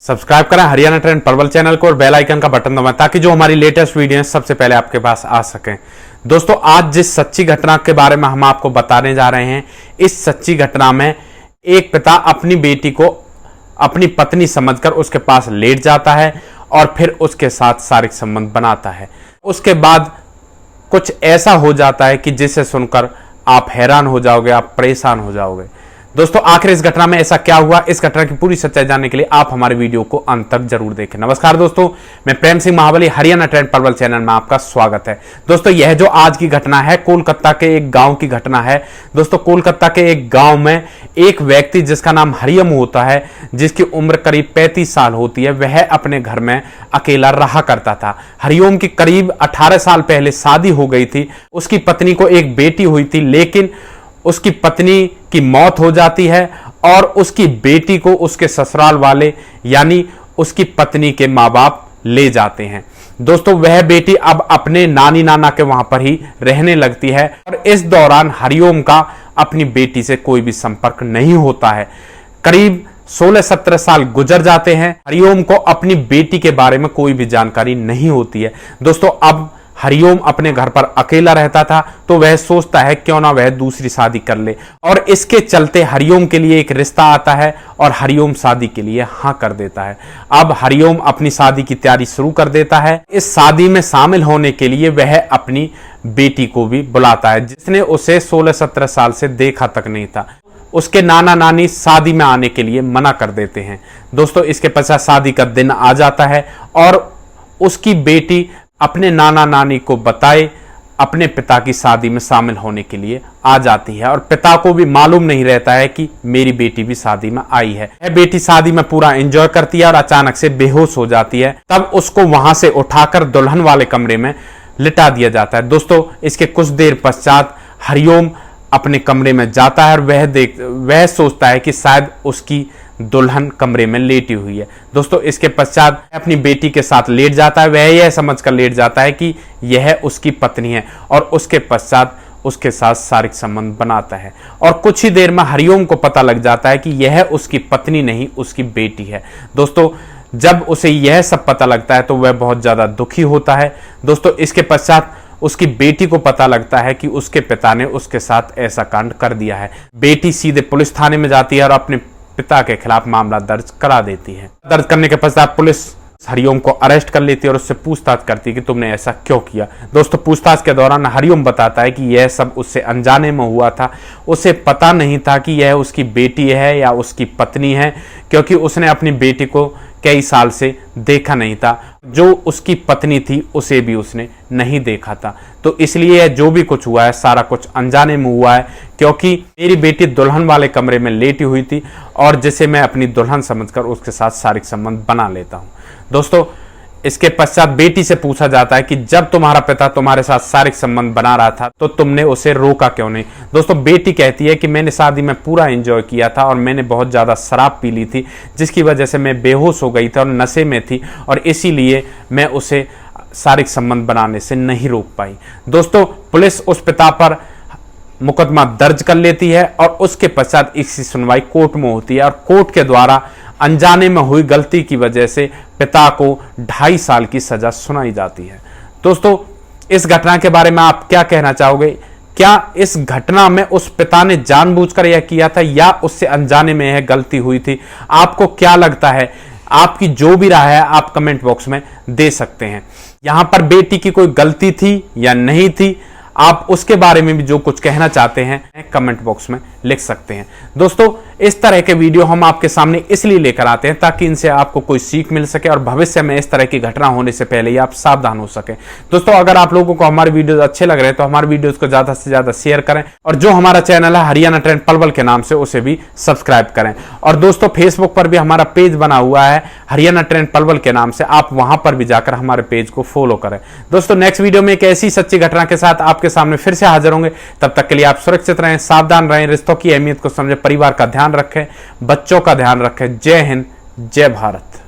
Subscribe करें Haryana trend Palwal channel को और बेल आइकन का बटन दबाएं ताकि जो हमारी लेटेस्ट वीडियो सबसे पहले आपके पास आ सकें। दोस्तों, आज जिस सच्ची घटना के बारे में हम आपको बताने जा रहे हैं, इस सच्ची घटना में एक पिता अपनी बेटी को अपनी पत्नी समझकर उसके पास लेट जाता है और फिर उसके साथ शारीरिक संबंध बनाता है। उसके बाद कुछ ऐसा हो जाता है कि जिसे सुनकर आप हैरान हो जाओगे, आप परेशान हो जाओगे। दोस्तों, आखिर इस घटना में ऐसा क्या हुआ, इस घटना की पूरी सच्चाई जानने के लिए आप हमारे वीडियो को अंत तक जरूर देखें। नमस्कार दोस्तों, मैं प्रेम सिंह महाबली, हरियाणा ट्रेंड पलवल चैनल में आपका स्वागत है। दोस्तों, यह जो आज की घटना है कोलकाता के एक गांव की घटना है। दोस्तों, कोलकाता के एक गांव में एक व्यक्ति जिसका नाम हरियम होता है, जिसकी उम्र करीब 35 साल होती है, वह अपने घर में अकेला रहा करता था। हरिओम की करीब 18 साल पहले शादी हो गई थी। उसकी पत्नी को एक बेटी हुई थी, लेकिन उसकी पत्नी की मौत हो जाती है और उसकी बेटी को उसके ससुराल वाले यानी उसकी पत्नी के माँ बाप ले जाते हैं। दोस्तों, वह बेटी अब अपने नानी नाना के वहां पर ही रहने लगती है और इस दौरान हरिओम का अपनी बेटी से कोई भी संपर्क नहीं होता है। करीब 16-17 साल गुजर जाते हैं। हरिओम को अपनी बेटी के बारे में कोई भी जानकारी नहीं होती है। दोस्तों, अब हरिओम अपने घर पर अकेला रहता था, तो वह सोचता है क्यों ना वह दूसरी शादी कर ले, और इसके चलते हरिओम के लिए एक रिश्ता आता है और हरिओम शादी के लिए हाँ कर देता है। अब हरिओम अपनी शादी की तैयारी शुरू कर देता है। इस शादी में शामिल होने के लिए वह अपनी बेटी को भी बुलाता है, जिसने उसे 16-17 साल से देखा तक नहीं था। उसके नाना नानी शादी में आने के लिए मना कर देते हैं। दोस्तों, इसके पश्चात शादी का दिन आ जाता है और उसकी बेटी अपने नाना नानी को बताए अपने पिता की शादी में शामिल होने के लिए आ जाती है, और पिता को भी मालूम नहीं रहता है कि मेरी बेटी भी शादी में आई है। यह बेटी शादी में पूरा एंजॉय करती है और अचानक से बेहोश हो जाती है। तब उसको वहां से उठाकर दुल्हन वाले कमरे में लिटा दिया जाता है। दोस्तों, इसके कुछ देर पश्चात हरिओम अपने कमरे में जाता है और वह सोचता है कि शायद उसकी दुल्हन कमरे में लेटी हुई है। दोस्तों, इसके पश्चात अपनी बेटी के साथ लेट जाता है। वह यह समझकर लेट जाता है कि यह उसकी पत्नी है और उसके पश्चात उसके साथ शारीरिक संबंध बनाता है, और कुछ ही देर में हरिओम को पता लग जाता है कि यह उसकी पत्नी नहीं, उसकी बेटी है। दोस्तों, जब उसे यह सब पता लगता है तो वह बहुत ज्यादा दुखी होता है। दोस्तों, इसके पश्चात उसकी बेटी को पता लगता है कि उसके पिता ने उसके साथ ऐसा कांड कर दिया है। बेटी सीधे पुलिस थाने में जाती है और अपने पिता के खिलाफ मामला दर्ज करा देती है। दर्ज करने के पश्चात पुलिस हरिओम को अरेस्ट कर लेती है और उससे पूछताछ करती है कि तुमने ऐसा क्यों किया। दोस्तों, पूछताछ के दौरान हरिओम बताता है कि यह सब उससे अनजाने में हुआ था। उसे पता नहीं था कि यह उसकी बेटी है या उसकी पत्नी है, क्योंकि उसने अपनी बेटी को कई साल से देखा नहीं था। जो उसकी पत्नी थी उसे भी उसने नहीं देखा था। तो इसलिए जो भी कुछ हुआ है सारा कुछ अनजाने में हुआ है, क्योंकि मेरी बेटी दुल्हन वाले कमरे में लेटी हुई थी और जिसे मैं अपनी दुल्हन समझकर उसके साथ शारीरिक संबंध बना लेता हूं। दोस्तों, इसके पश्चात बेटी से पूछा जाता है कि जब तुम्हारा पिता तुम्हारे साथ शारीरिक संबंध बना रहा था तो तुमने उसे रोका क्यों नहीं। दोस्तों, बेटी कहती है कि मैंने शादी में पूरा एंजॉय किया था और मैंने बहुत ज्यादा शराब पी ली थी, जिसकी वजह से मैं बेहोश हो गई थी और नशे में थी, और इसीलिए मैं उसे शारीरिक संबंध बनाने से नहीं रोक पाई। दोस्तों, पुलिस उस पिता पर मुकदमा दर्ज कर लेती है और उसके पश्चात इसकी सुनवाई कोर्ट में होती है, और कोर्ट के द्वारा अनजाने में हुई गलती की वजह से पिता को 2.5 साल की सजा सुनाई जाती है। दोस्तों, इस घटना के बारे में आप क्या कहना चाहोगे? क्या इस घटना में उस पिता ने जानबूझकर यह किया था या उससे अनजाने में यह गलती हुई थी? आपको क्या लगता है? आपकी जो भी राय है आप कमेंट बॉक्स में दे सकते हैं। यहां पर बेटी की कोई गलती थी या नहीं थी, आप उसके बारे में भी जो कुछ कहना चाहते हैं कमेंट बॉक्स में लिख सकते हैं। दोस्तों, इस तरह के वीडियो हम आपके सामने इसलिए लेकर आते हैं ताकि इनसे आपको कोई सीख मिल सके और भविष्य में इस तरह की घटना होने से पहले ही आप सावधान हो सके। दोस्तों, अगर आप लोगों को हमारे वीडियोस अच्छे लग रहे हैं तो हमारे वीडियोस को ज्यादा से ज्यादा शेयर करें, और जो हमारा चैनल है हरियाणा ट्रेंड पलवल के नाम से उसे भी सब्सक्राइब करें। और दोस्तों, फेसबुक पर भी हमारा पेज बना हुआ है हरियाणा ट्रेंड पलवल के नाम से, आप वहां पर भी जाकर हमारे पेज को फॉलो करें। दोस्तों, नेक्स्ट वीडियो में एक ऐसी सच्ची घटना के साथ आपके सामने फिर से हाजिर होंगे। तब तक के लिए आप सुरक्षित रहें, सावधान रहें, रिश्तों की अहमियत को समझें, परिवार का ध्यान रखें, बच्चों का ध्यान रखें। जय हिंद, जय भारत।